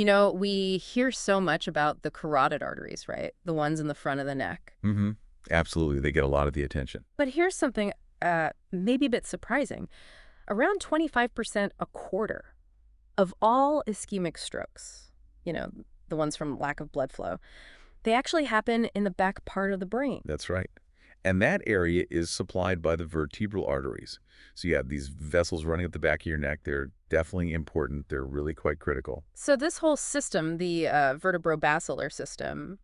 You know, we hear so much about the carotid arteries, right? The ones in the front of the neck. Mm-hmm. Absolutely. They get a lot of the attention. But here's something maybe a bit surprising. Around 25%, a quarter of all ischemic strokes, you know, the ones from lack of blood flow, they actually happen in the back part of the brain. That's right. And that area is supplied by the vertebral arteries. So you have these vessels running up the back of your neck. They're definitely important. They're really quite critical. So this whole system, the Vertebrobasilar system,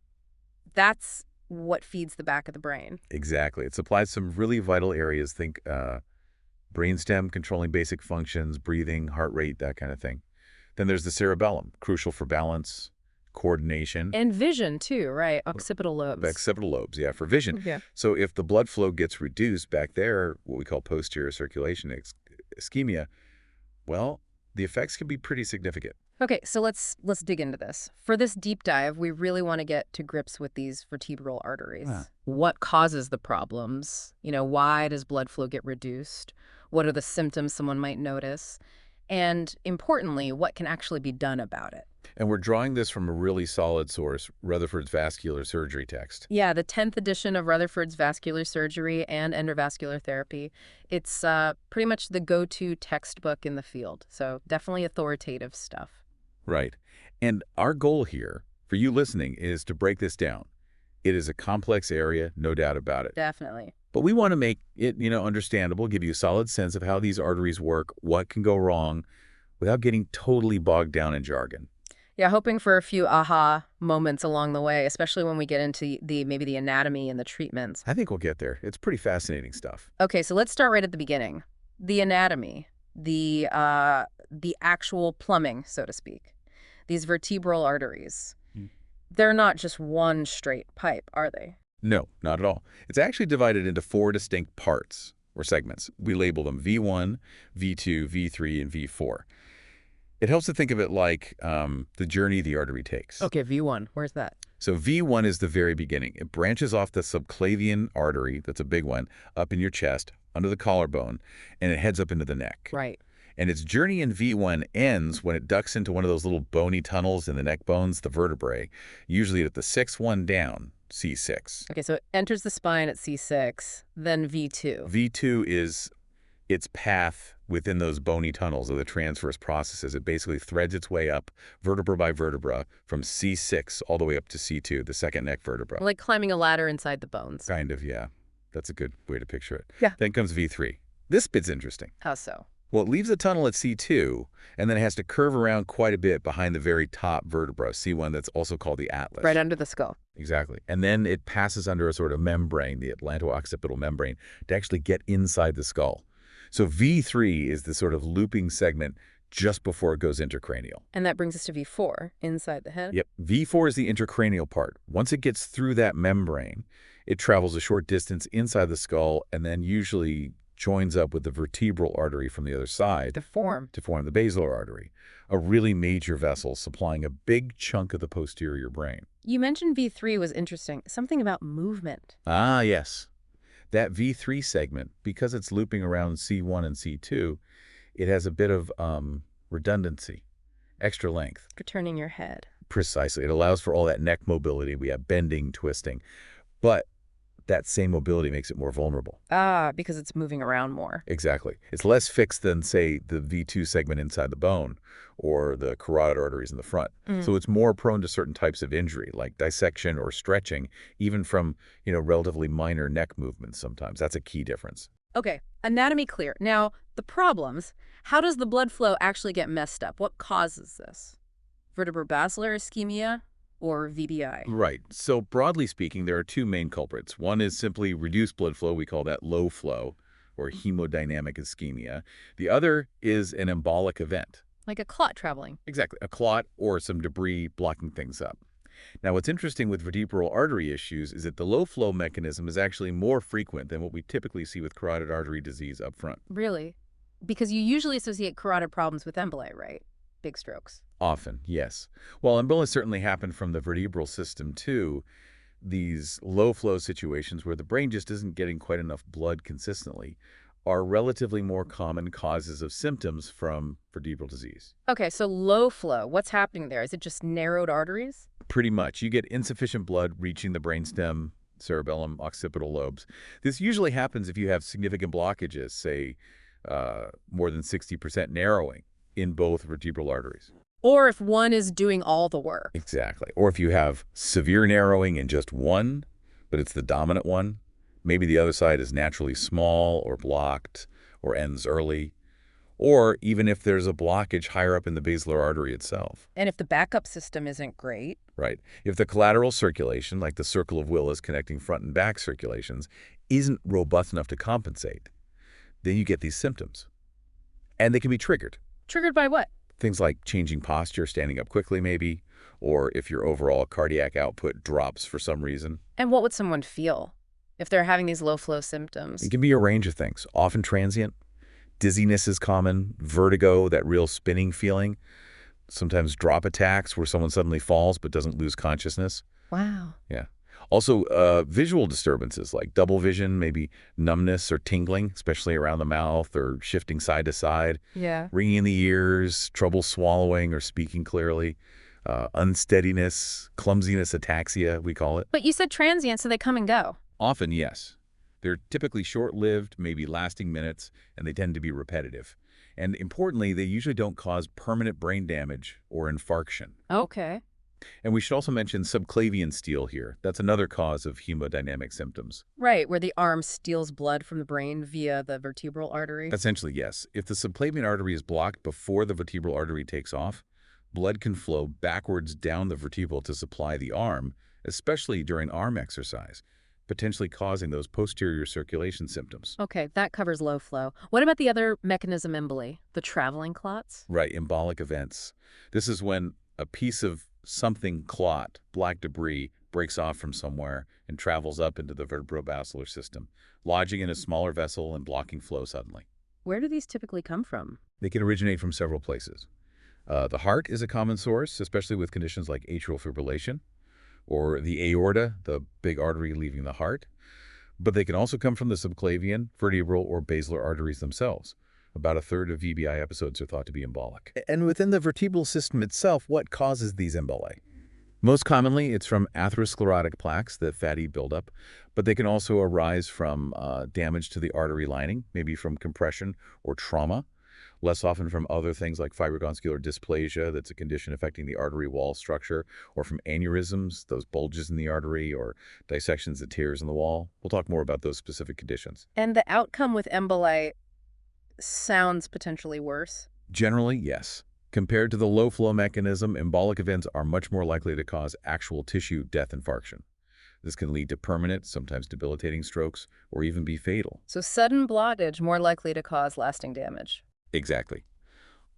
that's what feeds the back of the brain. Exactly. It supplies some really vital areas. Think brainstem, controlling basic functions, breathing, heart rate, that kind of thing. Then there's the cerebellum, crucial for balance, coordination. And vision, too, right? Occipital lobes. Occipital lobes, yeah, for vision. Yeah. So if the blood flow gets reduced back there, what we call posterior circulation ischemia, well, the effects can be pretty significant. Okay, so let's dig into this. For this deep dive, we really want to get to grips with these vertebral arteries. Ah. What causes the problems? You know, why does blood flow get reduced? What are the symptoms someone might notice? And importantly, what can actually be done about it? And we're drawing this from a really solid source, Rutherford's Vascular Surgery text. Yeah, the 10th edition of Rutherford's Vascular Surgery and Endovascular Therapy. It's pretty much the go-to textbook in the field, so definitely authoritative stuff. Right. And our goal here, for you listening, is to break this down. It is a complex area, no doubt about it. Definitely. But we want to make it, understandable, give you a solid sense of how these arteries work, what can go wrong, without getting totally bogged down in jargon. Yeah, hoping for a few aha moments along the way, especially when we get into maybe the anatomy and the treatments. I think we'll get there. It's pretty fascinating stuff. Okay, so let's start right at the beginning. The anatomy, the actual plumbing, so to speak. These vertebral arteries, they're not just one straight pipe, are they? No, not at all. It's actually divided into 4 distinct parts, or segments. We label them V1, V2, V3, and V4. It helps to think of it like the journey the artery takes. Okay, V1, where's that? So V1 is the very beginning. It branches off the subclavian artery, that's a big one, up in your chest, under the collarbone, and it heads up into the neck. Right. And its journey in V1 ends when it ducks into one of those little bony tunnels in the neck bones, the vertebrae, usually at the 6th one down, C6. Okay, so it enters the spine at C6, then V2. V2 is its path within those bony tunnels of the transverse processes. It basically threads its way up, vertebra by vertebra, from C6 all the way up to C2, the second neck vertebra. Like climbing a ladder inside the bones. Kind of, yeah. That's a good way to picture it. Yeah. Then comes V3. This bit's interesting. How so? Well, it leaves the tunnel at C2, and then it has to curve around quite a bit behind the very top vertebra, C1, that's also called the atlas. Right under the skull. Exactly. And then it passes under a sort of membrane, the atlanto-occipital membrane, to actually get inside the skull. So V3 is the sort of looping segment just before it goes intracranial. And that brings us to V4, inside the head? Yep. V4 is the intracranial part. Once it gets through that membrane, it travels a short distance inside the skull and then usually joins up with the vertebral artery from the other side To form the basilar artery, a really major vessel supplying a big chunk of the posterior brain. You mentioned V3 was interesting. Something about movement. Ah, yes. That V3 segment, because it's looping around C1 and C2, it has a bit of redundancy, extra length. For turning your head. Precisely. It allows for all that neck mobility. We have bending, twisting. But that same mobility makes it more vulnerable. Ah, because it's moving around more. Exactly. It's less fixed than, say, the V2 segment inside the bone or the carotid arteries in the front. So it's more prone to certain types of injury, like dissection or stretching, even from, relatively minor neck movements sometimes. That's a key difference. Okay, anatomy clear. Now, the problems. How does the blood flow actually get messed up? What causes this? Vertebrobasilar ischemia or VBI? Right. So broadly speaking, there are 2 main culprits. One is simply reduced blood flow. We call that low flow or hemodynamic ischemia. The other is an embolic event. Like a clot traveling. Exactly. A clot or some debris blocking things up. Now, what's interesting with vertebral artery issues is that the low flow mechanism is actually more frequent than what we typically see with carotid artery disease up front. Really? Because you usually associate carotid problems with emboli, right? Big strokes. Often, yes. While emboli certainly happen from the vertebral system too, these low flow situations where the brain just isn't getting quite enough blood consistently are relatively more common causes of symptoms from vertebral disease. Okay, so low flow, what's happening there? Is it just narrowed arteries? Pretty much. You get insufficient blood reaching the brainstem, cerebellum, occipital lobes. This usually happens if you have significant blockages, say more than 60% narrowing in both vertebral arteries. Or if one is doing all the work. Exactly. Or if you have severe narrowing in just one, but it's the dominant one, maybe the other side is naturally small or blocked or ends early, or even if there's a blockage higher up in the basilar artery itself. And if the backup system isn't great? Right. If the collateral circulation, like the circle of Willis connecting front and back circulations, isn't robust enough to compensate, then you get these symptoms. And they can be triggered. Triggered by what? Things like changing posture, standing up quickly maybe, or if your overall cardiac output drops for some reason. And what would someone feel if they're having these low-flow symptoms? It can be a range of things, often transient. Dizziness is common, vertigo, that real spinning feeling. Sometimes drop attacks where someone suddenly falls but doesn't lose consciousness. Wow. Yeah. Also, visual disturbances like double vision, maybe numbness or tingling, especially around the mouth or shifting side to side. Yeah. Ringing in the ears, trouble swallowing or speaking clearly, unsteadiness, clumsiness, ataxia, we call it. But you said transient, so they come and go. Often, yes. They're typically short-lived, maybe lasting minutes, and they tend to be repetitive. And importantly, they usually don't cause permanent brain damage or infarction. Okay. And we should also mention subclavian steel here. That's another cause of hemodynamic symptoms. Right, where the arm steals blood from the brain via the vertebral artery. Essentially, yes. If the subclavian artery is blocked before the vertebral artery takes off, blood can flow backwards down the vertebral to supply the arm, especially during arm exercise, potentially causing those posterior circulation symptoms. Okay, that covers low flow. What about the other mechanism emboli, the traveling clots? Right, embolic events. This is when a piece of something clot, black debris, breaks off from somewhere and travels up into the vertebrobasilar system, lodging in a smaller vessel and blocking flow suddenly. Where do these typically come from? They can originate from several places. The heart is a common source, especially with conditions like atrial fibrillation, or the aorta, the big artery leaving the heart. But they can also come from the subclavian, vertebral, or basilar arteries themselves. About a third of VBI episodes are thought to be embolic. And within the vertebral system itself, what causes these emboli? Most commonly, it's from atherosclerotic plaques, the fatty buildup, but they can also arise from damage to the artery lining, maybe from compression or trauma. Less often from other things like fibromuscular dysplasia, that's a condition affecting the artery wall structure, or from aneurysms, those bulges in the artery, or dissections and tears in the wall. We'll talk more about those specific conditions. And the outcome with emboli sounds potentially worse? Generally, yes. Compared to the low-flow mechanism, embolic events are much more likely to cause actual tissue death infarction. This can lead to permanent, sometimes debilitating strokes, or even be fatal. So sudden blockage more likely to cause lasting damage. Exactly.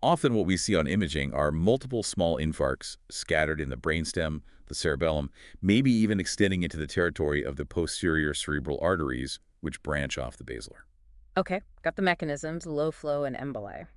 Often what we see on imaging are multiple small infarcts scattered in the brainstem, the cerebellum, maybe even extending into the territory of the posterior cerebral arteries, which branch off the basilar. Okay, got the mechanisms, low flow and emboli.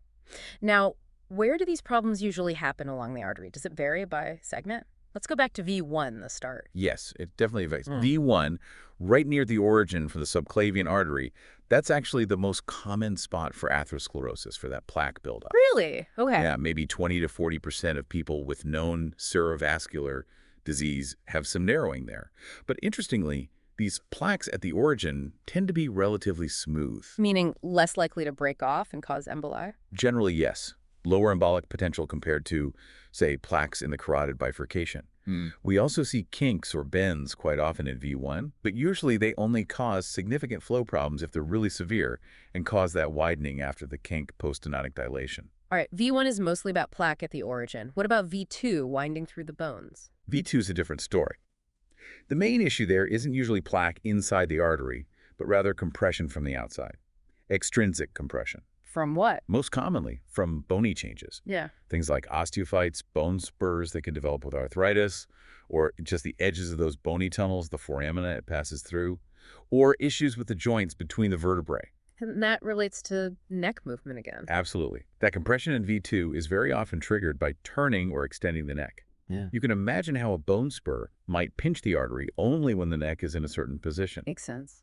Now, where do these problems usually happen along the artery? Does it vary by segment? Let's go back to V1, the start. Yes, it definitely varies. V1, right near the origin for the subclavian artery, that's actually the most common spot for atherosclerosis, for that plaque buildup. Really? Okay. Yeah, maybe 20 to 40% of people with known cerebrovascular disease have some narrowing there. But interestingly, these plaques at the origin tend to be relatively smooth. Meaning less likely to break off and cause emboli? Generally, yes. Lower embolic potential compared to, say, plaques in the carotid bifurcation. We also see kinks or bends quite often in V1, but usually they only cause significant flow problems if they're really severe and cause that widening after the kink post-stenotic dilation. All right, V1 is mostly about plaque at the origin. What about V2, winding through the bones? V2 is a different story. The main issue there isn't usually plaque inside the artery, but rather compression from the outside. Extrinsic compression. From what? Most commonly from bony changes. Yeah. Things like osteophytes, bone spurs that can develop with arthritis, or just the edges of those bony tunnels, the foramina it passes through, or issues with the joints between the vertebrae. And that relates to neck movement again. Absolutely. That compression in V2 is very often triggered by turning or extending the neck. Yeah. You can imagine how a bone spur might pinch the artery only when the neck is in a certain position. Makes sense.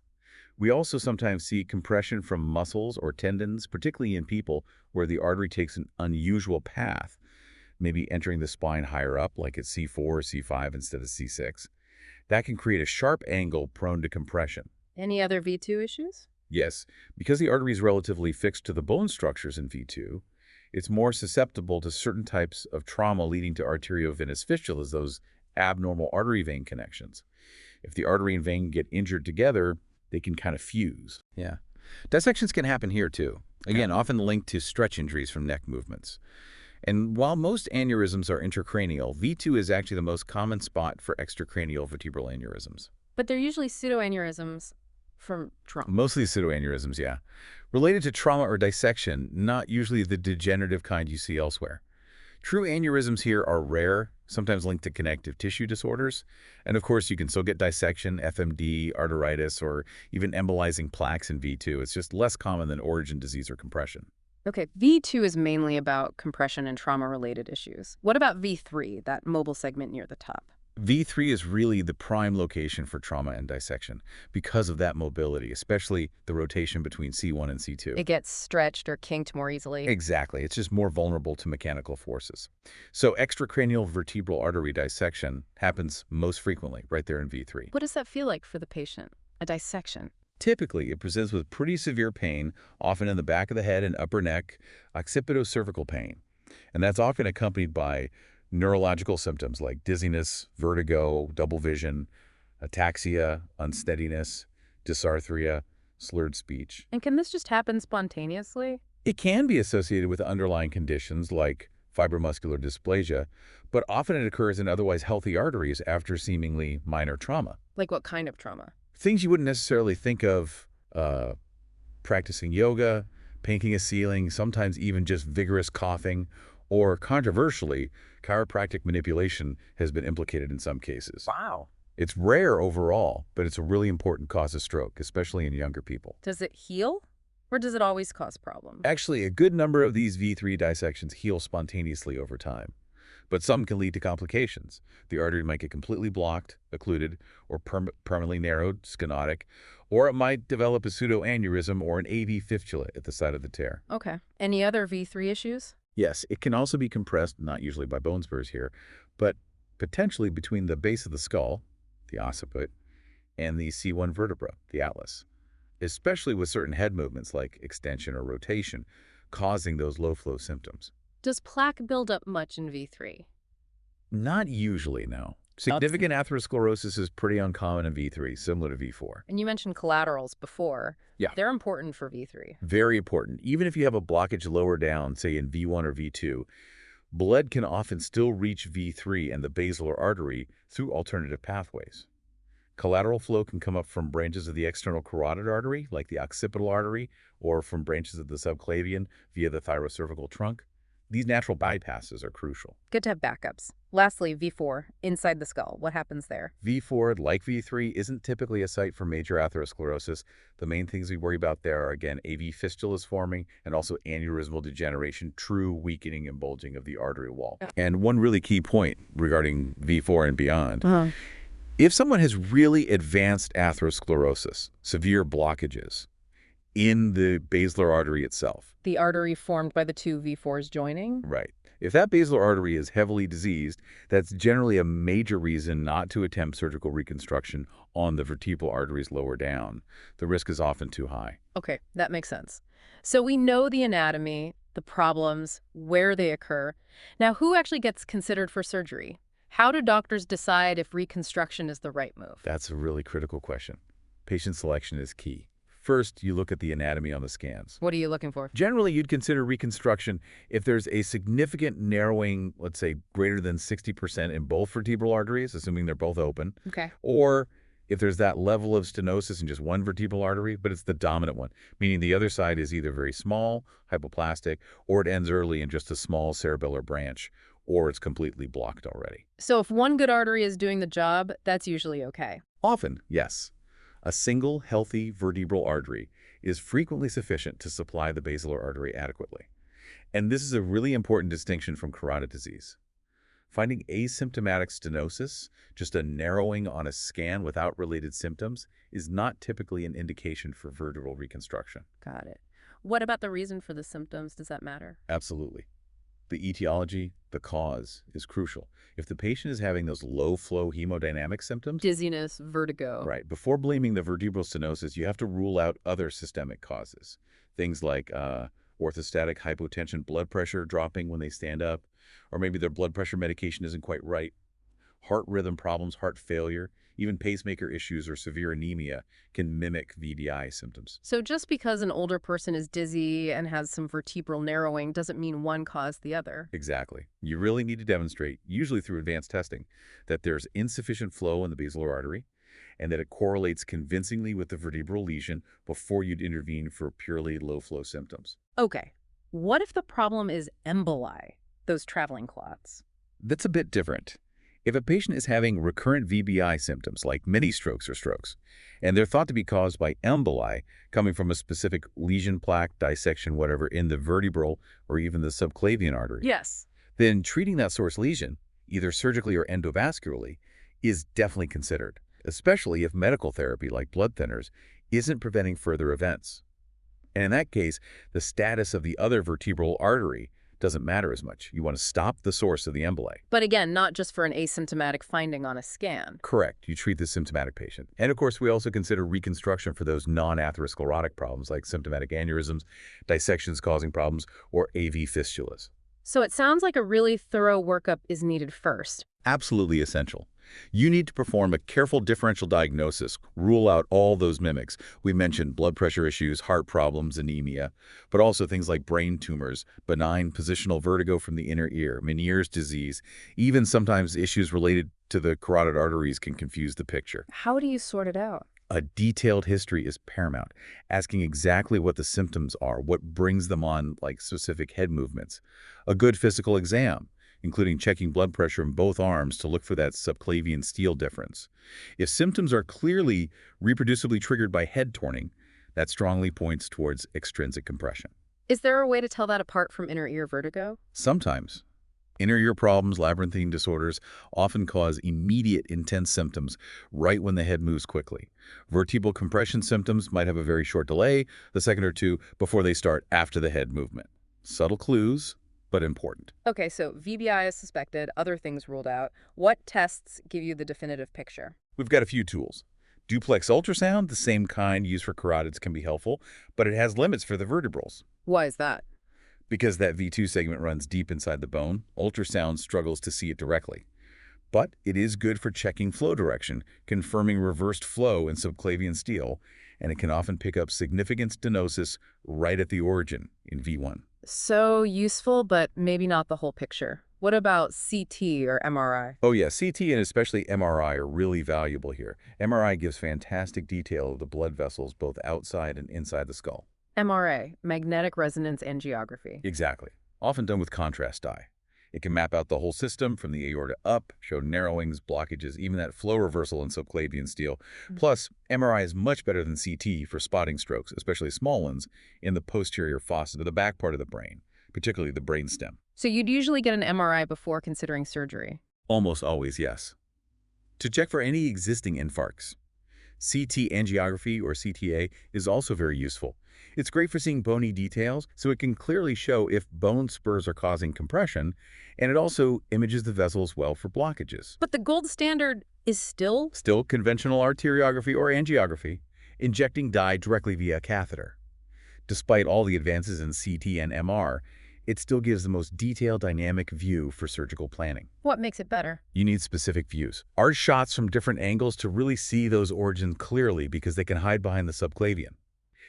We also sometimes see compression from muscles or tendons, particularly in people where the artery takes an unusual path, maybe entering the spine higher up, like at C4 or C5 instead of C6. That can create a sharp angle prone to compression. Any other V2 issues? Yes, because the artery is relatively fixed to the bone structures in V2, it's more susceptible to certain types of trauma leading to arteriovenous fistulas, those abnormal artery-vein connections. If the artery and vein get injured together, they can kind of fuse. Yeah. Dissections can happen here too. Again, often linked to stretch injuries from neck movements. And while most aneurysms are intracranial, V2 is actually the most common spot for extracranial vertebral aneurysms. But they're usually pseudoaneurysms from trauma. Mostly pseudoaneurysms, yeah. Related to trauma or dissection, not usually the degenerative kind you see elsewhere. True aneurysms here are rare, sometimes linked to connective tissue disorders. And of course, you can still get dissection, FMD, arteritis, or even embolizing plaques in V2. It's just less common than origin disease or compression. Okay, V2 is mainly about compression and trauma-related issues. What about V3, that mobile segment near the top? V3 is really the prime location for trauma and dissection because of that mobility, especially the rotation between C1 and C2. It gets stretched or kinked more easily. Exactly. It's just more vulnerable to mechanical forces. So extracranial vertebral artery dissection happens most frequently right there in V3. What does that feel like for the patient? A dissection? Typically, it presents with pretty severe pain, often in the back of the head and upper neck, occipitocervical pain. And that's often accompanied by neurological symptoms like dizziness, vertigo, double vision, ataxia, unsteadiness, dysarthria, slurred speech. And can this just happen spontaneously? It can be associated with underlying conditions like fibromuscular dysplasia, but often it occurs in otherwise healthy arteries after seemingly minor trauma. Like what kind of trauma? Things you wouldn't necessarily think of, practicing yoga, painting a ceiling, sometimes even just vigorous coughing, or controversially, chiropractic manipulation has been implicated in some cases. Wow. It's rare overall, but it's a really important cause of stroke, especially in younger people. Does it heal? Or does it always cause problems? Actually, a good number of these V3 dissections heal spontaneously over time, but some can lead to complications. The artery might get completely blocked, occluded, or permanently narrowed, stenotic, or it might develop a pseudoaneurysm or an AV fistula at the site of the tear. Okay. Any other V3 issues? Yes, it can also be compressed, not usually by bone spurs here, but potentially between the base of the skull, the occiput, and the C1 vertebra, the atlas, especially with certain head movements like extension or rotation, causing those low-flow symptoms. Does plaque build up much in V3? Not usually, no. Significant atherosclerosis is pretty uncommon in V3, similar to V4. And you mentioned collaterals before. Yeah. They're important for V3. Very important. Even if you have a blockage lower down, say in V1 or V2, blood can often still reach V3 and the basilar artery through alternative pathways. Collateral flow can come up from branches of the external carotid artery, like the occipital artery, or from branches of the subclavian via the thyrocervical trunk. These natural bypasses are crucial. Good to have backups. Lastly, V4, inside the skull. What happens there? V4, like V3, isn't typically a site for major atherosclerosis. The main things we worry about there are, again, AV fistulas forming and also aneurysmal degeneration, true weakening and bulging of the artery wall. And one really key point regarding V4 and beyond, if someone has really advanced atherosclerosis, severe blockages in the basilar artery itself. The artery formed by the two V4s joining? Right. If that basilar artery is heavily diseased, that's generally a major reason not to attempt surgical reconstruction on the vertebral arteries lower down. The risk is often too high. Okay, that makes sense. So we know the anatomy, the problems, where they occur. Now, who actually gets considered for surgery? How do doctors decide if reconstruction is the right move? That's a really critical question. Patient selection is key. First, you look at the anatomy on the scans. What are you looking for? Generally, you'd consider reconstruction if there's a significant narrowing, let's say greater than 60% in both vertebral arteries, assuming they're both open. Okay. Or if there's that level of stenosis in just one vertebral artery, but it's the dominant one, meaning the other side is either very small, hypoplastic, or it ends early in just a small cerebellar branch, or it's completely blocked already. So if one good artery is doing the job, that's usually okay. Often, yes. A single healthy vertebral artery is frequently sufficient to supply the basilar artery adequately. And this is a really important distinction from carotid disease. Finding asymptomatic stenosis, just a narrowing on a scan without related symptoms, is not typically an indication for vertebral reconstruction. Got it. What about the reason for the symptoms? Does that matter? Absolutely. The etiology, the cause, is crucial. If the patient is having those low-flow hemodynamic symptoms, Dizziness, vertigo. right, before blaming the vertebral stenosis, you have to rule out other systemic causes. Things like orthostatic hypotension, blood pressure dropping when they stand up, or maybe their blood pressure medication isn't quite right. Heart rhythm problems, heart failure, even pacemaker issues or severe anemia can mimic VDI symptoms. So just because an older person is dizzy and has some vertebral narrowing doesn't mean one caused the other. Exactly. You really need to demonstrate, usually through advanced testing, that there's insufficient flow in the basilar artery and that it correlates convincingly with the vertebral lesion before you'd intervene for purely low-flow symptoms. Okay. What if the problem is emboli, those traveling clots? That's a bit different. If a patient is having recurrent VBI symptoms like mini strokes or strokes, and they're thought to be caused by emboli coming from a specific lesion, plaque, dissection, whatever, in the vertebral or even the subclavian artery, Yes. then treating that source lesion, either surgically or endovascularly, is definitely considered, especially if medical therapy like blood thinners isn't preventing further events. And in that case, the status of the other vertebral artery doesn't matter as much. You want to stop the source of the emboli. But again, not just for an asymptomatic finding on a scan. Correct. You treat the symptomatic patient. And of course, we also consider reconstruction for those non-atherosclerotic problems like symptomatic aneurysms, dissections causing problems, or AV fistulas. So it sounds like a really thorough workup is needed first. Absolutely essential. You need to perform a careful differential diagnosis, rule out all those mimics. We mentioned blood pressure issues, heart problems, anemia, but also things like brain tumors, benign positional vertigo from the inner ear, Meniere's disease, even sometimes issues related to the carotid arteries can confuse the picture. How do you sort it out? A detailed history is paramount, asking exactly what the symptoms are, what brings them on, like specific head movements. A good physical exam, including checking blood pressure in both arms to look for that subclavian steel difference. If symptoms are clearly reproducibly triggered by head torning, that strongly points towards extrinsic compression. Is there a way to tell that apart from inner ear vertigo? Sometimes. Inner ear problems, labyrinthine disorders, often cause immediate intense symptoms right when the head moves quickly. Vertebral compression symptoms might have a very short delay, the second or two, before they start after the head movement. Subtle clues, but important. Okay, so VBI is suspected, other things ruled out. What tests give you the definitive picture? We've got a few tools. Duplex ultrasound, the same kind used for carotids, can be helpful, but it has limits for the vertebrals. Why is that? Because that V2 segment runs deep inside the bone, ultrasound struggles to see it directly. But it is good for checking flow direction, confirming reversed flow in subclavian steel, and it can often pick up significant stenosis right at the origin in V1. So useful, but maybe not the whole picture. What about CT or MRI? Oh yeah, CT and especially MRI are really valuable here. MRI gives fantastic detail of the blood vessels both outside and inside the skull. MRA, magnetic resonance angiography. Exactly. Often done with contrast dye. It can map out the whole system from the aorta up, show narrowings, blockages, even that flow reversal in subclavian steel. Plus, MRI is much better than CT for spotting strokes, especially small ones, in the posterior fossa, the back part of the brain, particularly the brainstem. So you'd usually get an MRI before considering surgery? Almost always, yes. To check for any existing infarcts. CT angiography, or CTA, is also very useful. It's great for seeing bony details, so it can clearly show if bone spurs are causing compression, and it also images the vessels well for blockages. But the gold standard is still? Still conventional arteriography or angiography, injecting dye directly via catheter. Despite all the advances in CT and MR, it still gives the most detailed dynamic view for surgical planning. What makes it better? You need specific views. Art shots from different angles to really see those origins clearly because they can hide behind the subclavian.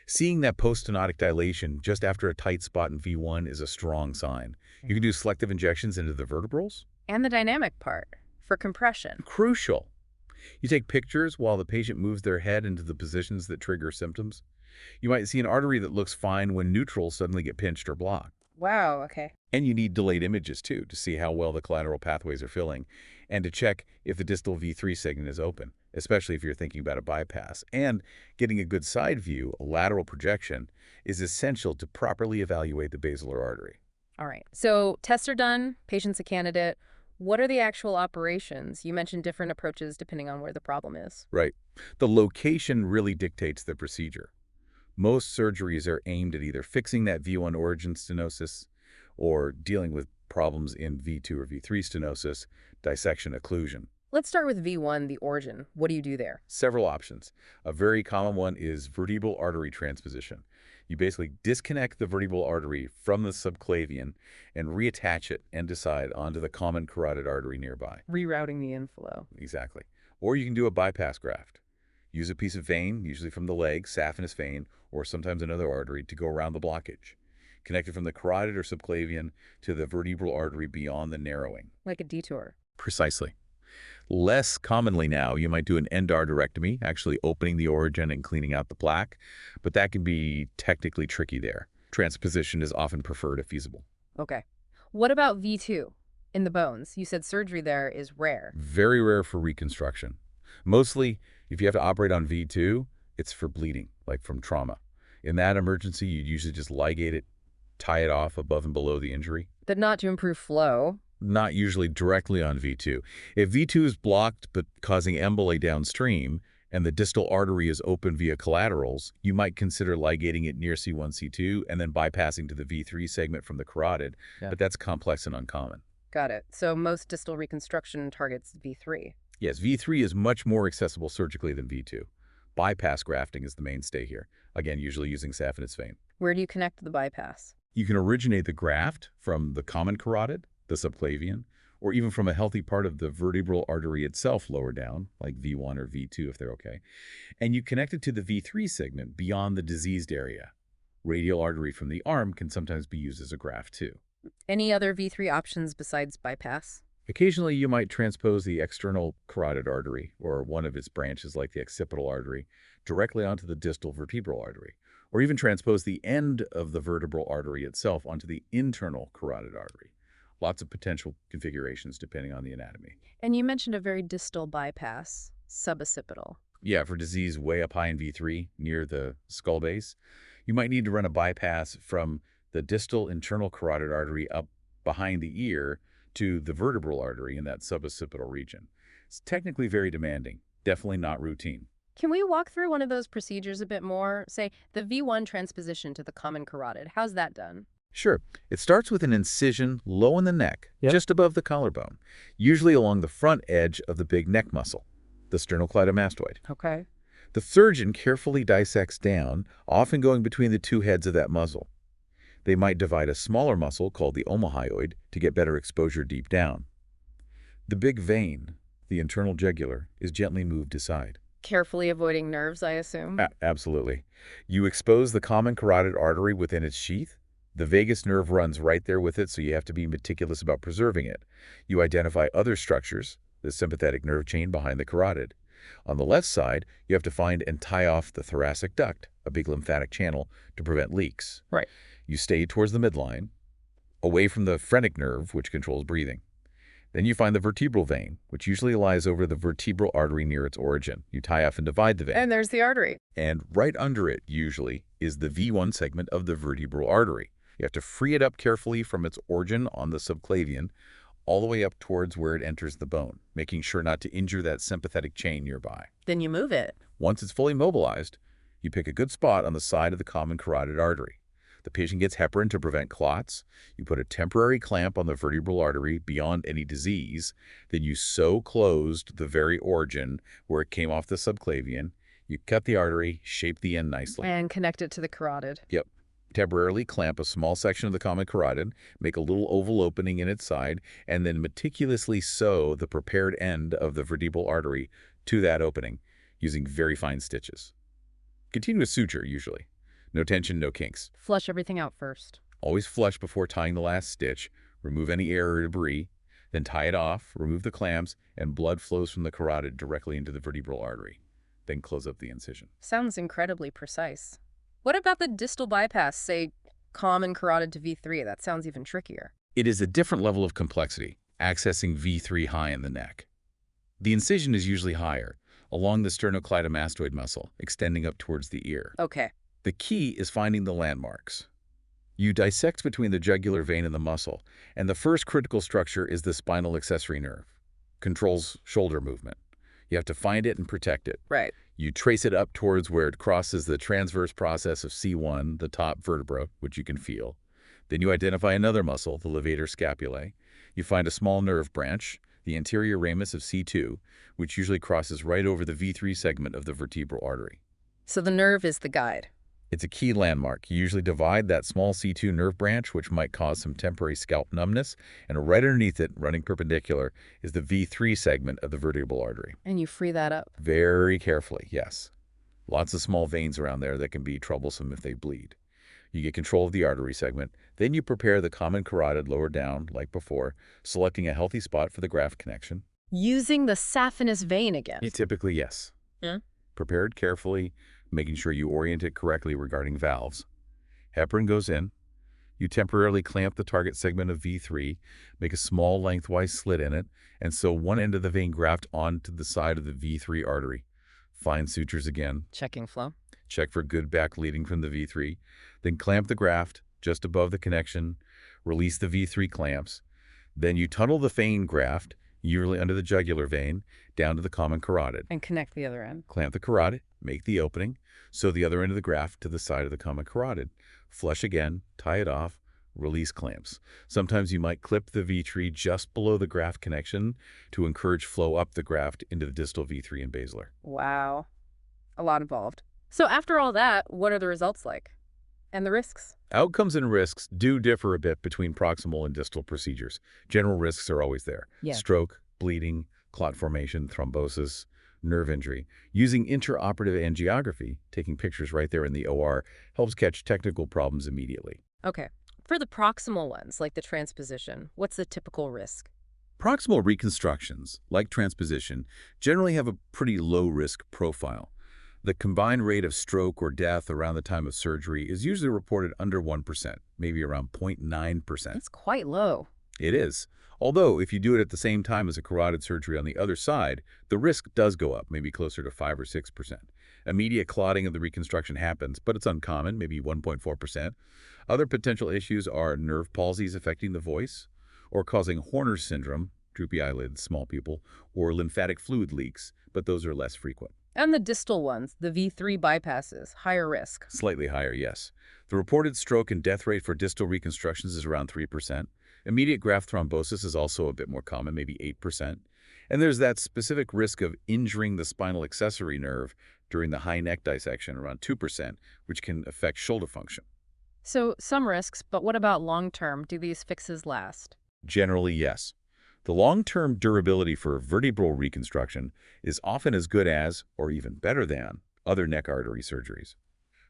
Seeing that post-stenotic dilation just after a tight spot in V1 is a strong sign. You can do selective injections into the vertebrals. And the dynamic part, for compression. Crucial. You take pictures while the patient moves their head into the positions that trigger symptoms. You might see an artery that looks fine when neutrals suddenly get pinched or blocked. Wow, okay. And you need delayed images, too, to see how well the collateral pathways are filling and to check if the distal V3 segment is open, especially if you're thinking about a bypass. And getting a good side view, a lateral projection, is essential to properly evaluate the basilar artery. All right. So tests are done, patient's a candidate. What are the actual operations? You mentioned different approaches depending on where the problem is. Right. The location really dictates the procedure. Most surgeries are aimed at either fixing that V1 origin stenosis or dealing with problems in V2 or V3 stenosis, dissection, occlusion. Let's start with V1, the origin. What do you do there? Several options. A very common one is vertebral artery transposition. You basically disconnect the vertebral artery from the subclavian and reattach it end to side onto the common carotid artery nearby. Rerouting the inflow. Exactly. Or you can do a bypass graft. Use a piece of vein, usually from the leg, saphenous vein, or sometimes another artery, to go around the blockage. Connect it from the carotid or subclavian to the vertebral artery beyond the narrowing. Like a detour. Precisely. Less commonly now, you might do an endarterectomy, actually opening the origin and cleaning out the plaque, but that can be technically tricky there. Transposition is often preferred if feasible. Okay. What about V2 in the bones? You said surgery there is rare. Very rare for reconstruction. Mostly, if you have to operate on V2, it's for bleeding, like from trauma. In that emergency, you'd usually just ligate it, tie it off above and below the injury. But not to improve flow. Not usually directly on V2. If V2 is blocked but causing emboli downstream, and the distal artery is open via collaterals, you might consider ligating it near C1, C2, and then bypassing to the V3 segment from the carotid, but that's complex and uncommon. Got it. So most distal reconstruction targets V3. Yes, V3 is much more accessible surgically than V2. Bypass grafting is the mainstay here, again, usually using saphenous vein. Where do you connect the bypass? You can originate the graft from the common carotid, the subclavian, or even from a healthy part of the vertebral artery itself lower down, like V1 or V2 if they're okay. And you connect it to the V3 segment beyond the diseased area. Radial artery from the arm can sometimes be used as a graft too. Any other V3 options besides bypass? Occasionally, you might transpose the external carotid artery, or one of its branches like the occipital artery, directly onto the distal vertebral artery, or even transpose the end of the vertebral artery itself onto the internal carotid artery. Lots of potential configurations depending on the anatomy. And you mentioned a very distal bypass, suboccipital. Yeah, for disease way up high in V3, near the skull base, you might need to run a bypass from the distal internal carotid artery up behind the ear to the vertebral artery in that suboccipital region. It's technically very demanding, definitely not routine. Can we walk through one of those procedures a bit more? Say, the V1 transposition to the common carotid. How's that done? Sure. It starts with an incision low in the neck, just above the collarbone, usually along the front edge of the big neck muscle, the sternocleidomastoid. Okay. The surgeon carefully dissects down, often going between the two heads of that muscle. They might divide a smaller muscle called the omohyoid to get better exposure deep down. The big vein, the internal jugular, is gently moved aside. Carefully avoiding nerves, I assume? Absolutely. You expose the common carotid artery within its sheath. The vagus nerve runs right there with it, so you have to be meticulous about preserving it. You identify other structures, the sympathetic nerve chain behind the carotid. On the left side, you have to find and tie off the thoracic duct, a big lymphatic channel, to prevent leaks. Right. You stay towards the midline, away from the phrenic nerve, which controls breathing. Then you find the vertebral vein, which usually lies over the vertebral artery near its origin. You tie off and divide the vein. And there's the artery. And right under it, usually, is the V1 segment of the vertebral artery. You have to free it up carefully from its origin on the subclavian, all the way up towards where it enters the bone, making sure not to injure that sympathetic chain nearby. Then you move it. Once it's fully mobilized, you pick a good spot on the side of the common carotid artery. The patient gets heparin to prevent clots. You put a temporary clamp on the vertebral artery beyond any disease. Then you sew closed the very origin where it came off the subclavian. You cut the artery, shape the end nicely. And connect it to the carotid. Yep. Temporarily clamp a small section of the common carotid, make a little oval opening in its side, and then meticulously sew the prepared end of the vertebral artery to that opening using very fine stitches. Continuous suture, usually. No tension, no kinks. Flush everything out first. Always flush before tying the last stitch. Remove any air or debris. Then tie it off, remove the clamps, and blood flows from the carotid directly into the vertebral artery. Then close up the incision. Sounds incredibly precise. What about the distal bypass, say, common carotid to V3? That sounds even trickier. It is a different level of complexity, accessing V3 high in the neck. The incision is usually higher, along the sternocleidomastoid muscle, extending up towards the ear. Okay. The key is finding the landmarks. You dissect between the jugular vein and the muscle, and the first critical structure is the spinal accessory nerve. Controls shoulder movement. You have to find it and protect it. Right. You trace it up towards where it crosses the transverse process of C1, the top vertebra, which you can feel. Then you identify another muscle, the levator scapulae. You find a small nerve branch, the anterior ramus of C2, which usually crosses right over the V3 segment of the vertebral artery. So the nerve is the guide. It's a key landmark. You usually divide that small C2 nerve branch, which might cause some temporary scalp numbness, and right underneath it, running perpendicular, is the V3 segment of the vertebral artery. And you free that up. Very carefully, yes. Lots of small veins around there that can be troublesome if they bleed. You get control of the artery segment. Then you prepare the common carotid lower down, like before, selecting a healthy spot for the graft connection. Using the saphenous vein again. Typically, yes. Yeah. Prepared carefully, making sure you orient it correctly regarding valves. Heparin goes in. You temporarily clamp the target segment of V3, make a small lengthwise slit in it, and sew one end of the vein graft onto the side of the V3 artery. Fine sutures again. Checking flow. Check for good back leading from the V3. Then clamp the graft just above the connection. Release the V3 clamps. Then you tunnel the vein graft, usually under the jugular vein, down to the common carotid. And connect the other end. Clamp the carotid, make the opening, sew the other end of the graft to the side of the common carotid. Flush again, tie it off, release clamps. Sometimes you might clip the V3 just below the graft connection to encourage flow up the graft into the distal V3 and basilar. Wow. A lot involved. So after all that, what are the results like? And the risks? Outcomes and risks do differ a bit between proximal and distal procedures. General risks are always there. Yeah. Stroke, bleeding, clot formation, thrombosis, nerve injury. Using intraoperative angiography, taking pictures right there in the OR, helps catch technical problems immediately. Okay. For the proximal ones, like the transposition, what's the typical risk? Proximal reconstructions, like transposition, generally have a pretty low-risk profile. The combined rate of stroke or death around the time of surgery is usually reported under 1%, maybe around 0.9%. That's quite low. It is. Although, if you do it at the same time as a carotid surgery on the other side, the risk does go up, maybe closer to 5 or 6%. Immediate clotting of the reconstruction happens, but it's uncommon, maybe 1.4%. Other potential issues are nerve palsies affecting the voice, or causing Horner syndrome, droopy eyelids, small pupil, or lymphatic fluid leaks, but those are less frequent. And the distal ones, the V3 bypasses, higher risk. Slightly higher, yes. The reported stroke and death rate for distal reconstructions is around 3%. Immediate graft thrombosis is also a bit more common, maybe 8%. And there's that specific risk of injuring the spinal accessory nerve during the high neck dissection, around 2%, which can affect shoulder function. So some risks, but what about long-term? Do these fixes last? Generally, yes. The long-term durability for vertebral reconstruction is often as good as, or even better than, other neck artery surgeries.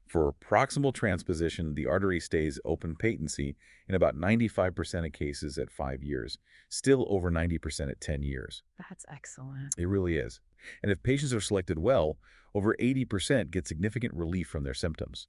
For proximal transposition, the artery stays open patency in about 95% of cases at 5 years, still over 90% at 10 years. That's excellent. It really is. And if patients are selected well, over 80% get significant relief from their symptoms.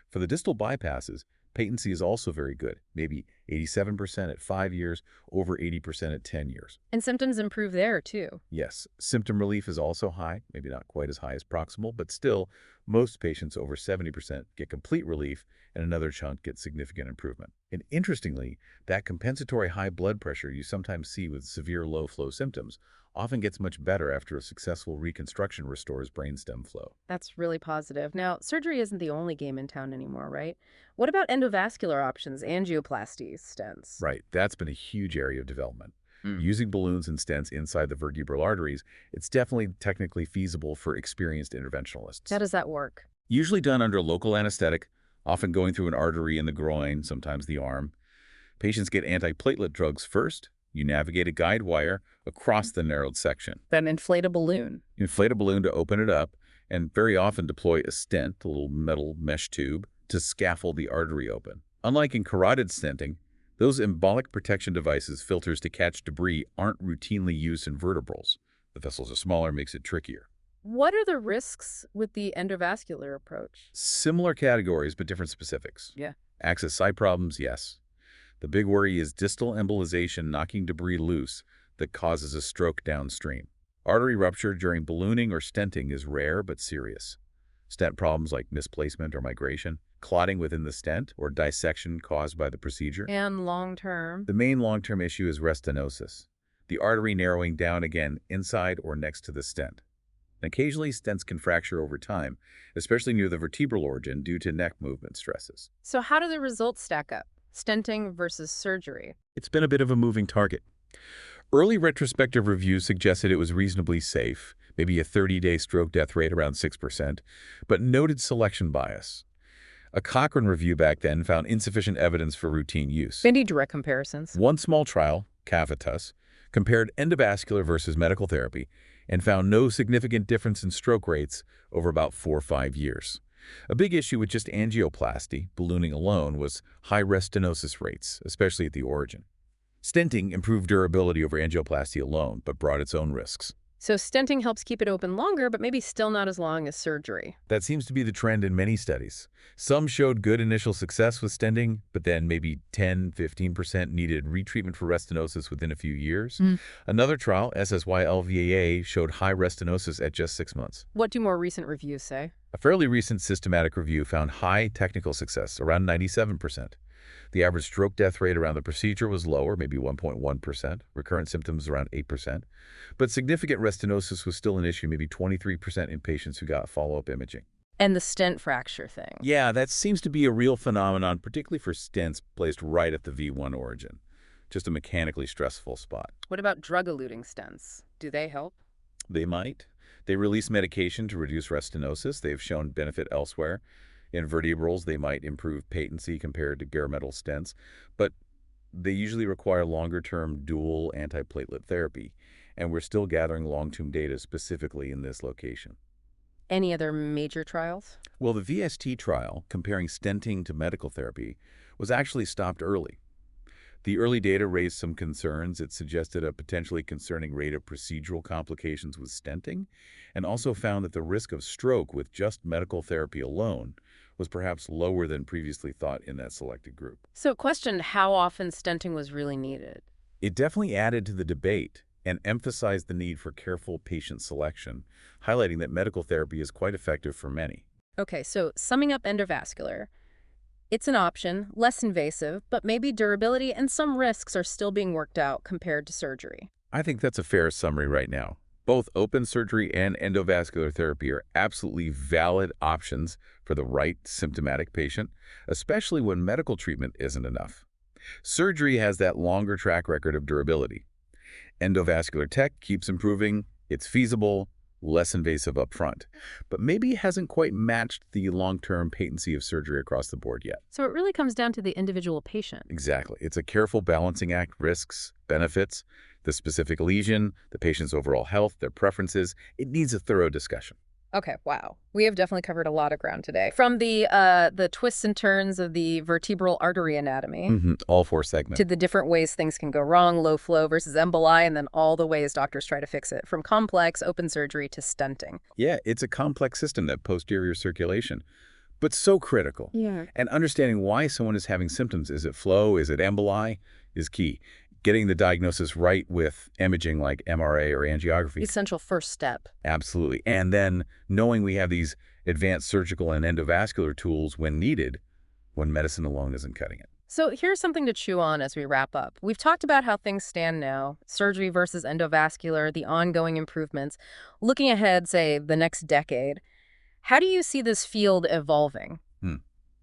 For the distal bypasses, patency is also very good, maybe 87% at 5 years, over 80% at 10 years. And symptoms improve there, too. Yes, symptom relief is also high, maybe not quite as high as proximal, but still, most patients over 70% get complete relief, and another chunk get significant improvement. And interestingly, that compensatory high blood pressure you sometimes see with severe low-flow symptoms often gets much better after a successful reconstruction restores brainstem flow. That's really positive. Now, surgery isn't the only game in town anymore, right? What about endovascular options, angioplasties, stents? Right, that's been a huge area of development. Mm. Using balloons and stents inside the vertebral arteries, it's definitely technically feasible for experienced interventionalists. How does that work? Usually done under local anesthetic, often going through an artery in the groin, sometimes the arm. Patients get antiplatelet drugs first. You navigate a guide wire across the narrowed section. Then inflate a balloon. Inflate a balloon to open it up, and very often deploy a stent, a little metal mesh tube, to scaffold the artery open. Unlike in carotid stenting, those embolic protection devices, filters to catch debris, aren't routinely used in vertebrals. The vessels are smaller, makes it trickier. What are the risks with the endovascular approach? Similar categories, but different specifics. Yeah. Access site problems, yes. The big worry is distal embolization knocking debris loose that causes a stroke downstream. Artery rupture during ballooning or stenting is rare but serious. Stent problems like misplacement or migration, clotting within the stent, or dissection caused by the procedure. And long-term? The main long-term issue is stenosis, the artery narrowing down again inside or next to the stent. And occasionally, stents can fracture over time, especially near the vertebral origin due to neck movement stresses. So how do the results stack up? Stenting versus surgery? It's been a bit of a moving target. Early retrospective reviews suggested it was reasonably safe, maybe a 30-day stroke death rate around 6%, but noted selection bias. A Cochrane review back then found insufficient evidence for routine use. Any direct comparisons? One small trial, Cavitas, compared endovascular versus medical therapy and found no significant difference in stroke rates over about 4 or 5 years. A big issue with just angioplasty, ballooning alone, was high stenosis rates, especially at the origin. Stenting improved durability over angioplasty alone, but brought its own risks. So stenting helps keep it open longer, but maybe still not as long as surgery. That seems to be the trend in many studies. Some showed good initial success with stenting, but then maybe 10–15% needed retreatment for stenosis within a few years. Another trial, SSY-LVAA, showed high stenosis at just 6 months. What do more recent reviews say? A fairly recent systematic review found high technical success, around 97%. The average stroke death rate around the procedure was lower, maybe 1.1%, recurrent symptoms around 8%, but significant stenosis was still an issue, maybe 23% in patients who got follow-up imaging. And the stent fracture thing? Yeah, that seems to be a real phenomenon, particularly for stents placed right at the V1 origin. Just a mechanically stressful spot. What about drug-eluting stents? Do they help? They might. They release medication to reduce stenosis. They've shown benefit elsewhere. In vertebrals, they might improve patency compared to bare metal stents, but they usually require longer-term dual antiplatelet therapy, and we're still gathering long-term data specifically in this location. Any other major trials? Well, the VST trial, comparing stenting to medical therapy, was actually stopped early. The early data raised some concerns. It suggested a potentially concerning rate of procedural complications with stenting, and also found that the risk of stroke with just medical therapy alone was perhaps lower than previously thought in that selected group. So questioned how often stenting was really needed. It definitely added to the debate and emphasized the need for careful patient selection, highlighting that medical therapy is quite effective for many. Okay, so summing up endovascular, it's an option, less invasive, but maybe durability and some risks are still being worked out compared to surgery. I think that's a fair summary right now. Both open surgery and endovascular therapy are absolutely valid options for the right symptomatic patient, especially when medical treatment isn't enough. Surgery has that longer track record of durability. Endovascular tech keeps improving, it's feasible, less invasive up front, but maybe hasn't quite matched the long-term patency of surgery across the board yet. So it really comes down to the individual patient. Exactly. It's a careful balancing act, risks, benefits, the specific lesion, the patient's overall health, their preferences. It needs a thorough discussion. Okay, wow. We have definitely covered a lot of ground today. From the twists and turns of the vertebral artery anatomy All 4 segments. to the different ways things can go wrong, low flow versus emboli, and then all the ways doctors try to fix it, from complex open surgery to stenting. Yeah, it's a complex system, that posterior circulation, but so critical. Yeah. And understanding why someone is having symptoms, is it flow, is it emboli, is key. Getting the diagnosis right with imaging like MRA or angiography. Essential first step. Absolutely. And then knowing we have these advanced surgical and endovascular tools when needed, when medicine alone isn't cutting it. So here's something to chew on as we wrap up. We've talked about how things stand now, surgery versus endovascular, the ongoing improvements. Looking ahead, say, the next decade, how do you see this field evolving?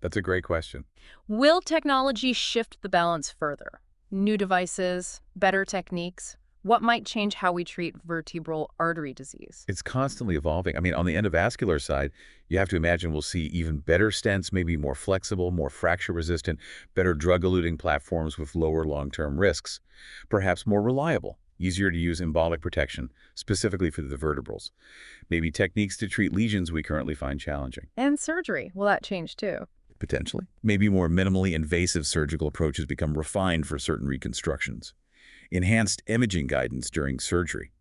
That's a great question. Will technology shift the balance further? New devices, better techniques? What might change how we treat vertebral artery disease? It's constantly evolving. I mean, on the endovascular side, you have to imagine we'll see even better stents, maybe more flexible, more fracture-resistant, better drug-eluting platforms with lower long-term risks, perhaps more reliable, easier to use embolic protection, specifically for the vertebrals. Maybe techniques to treat lesions we currently find challenging. And surgery, will that change too? Potentially. Maybe more minimally invasive surgical approaches become refined for certain reconstructions. Enhanced imaging guidance during surgery.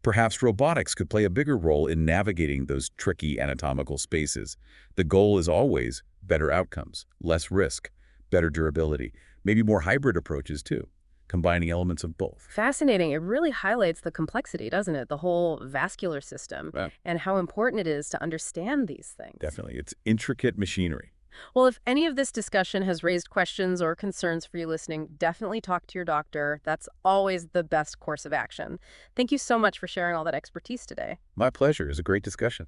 Perhaps robotics could play a bigger role in navigating those tricky anatomical spaces. The goal is always better outcomes, less risk, better durability, maybe more hybrid approaches too. combining elements of both. Fascinating. It really highlights the complexity, doesn't it? The whole vascular system Yeah. and how important it is to understand these things. Definitely. It's intricate machinery. Well, if any of this discussion has raised questions or concerns for you listening, definitely talk to your doctor. That's always the best course of action. Thank you so much for sharing all that expertise today. My pleasure. It was a great discussion.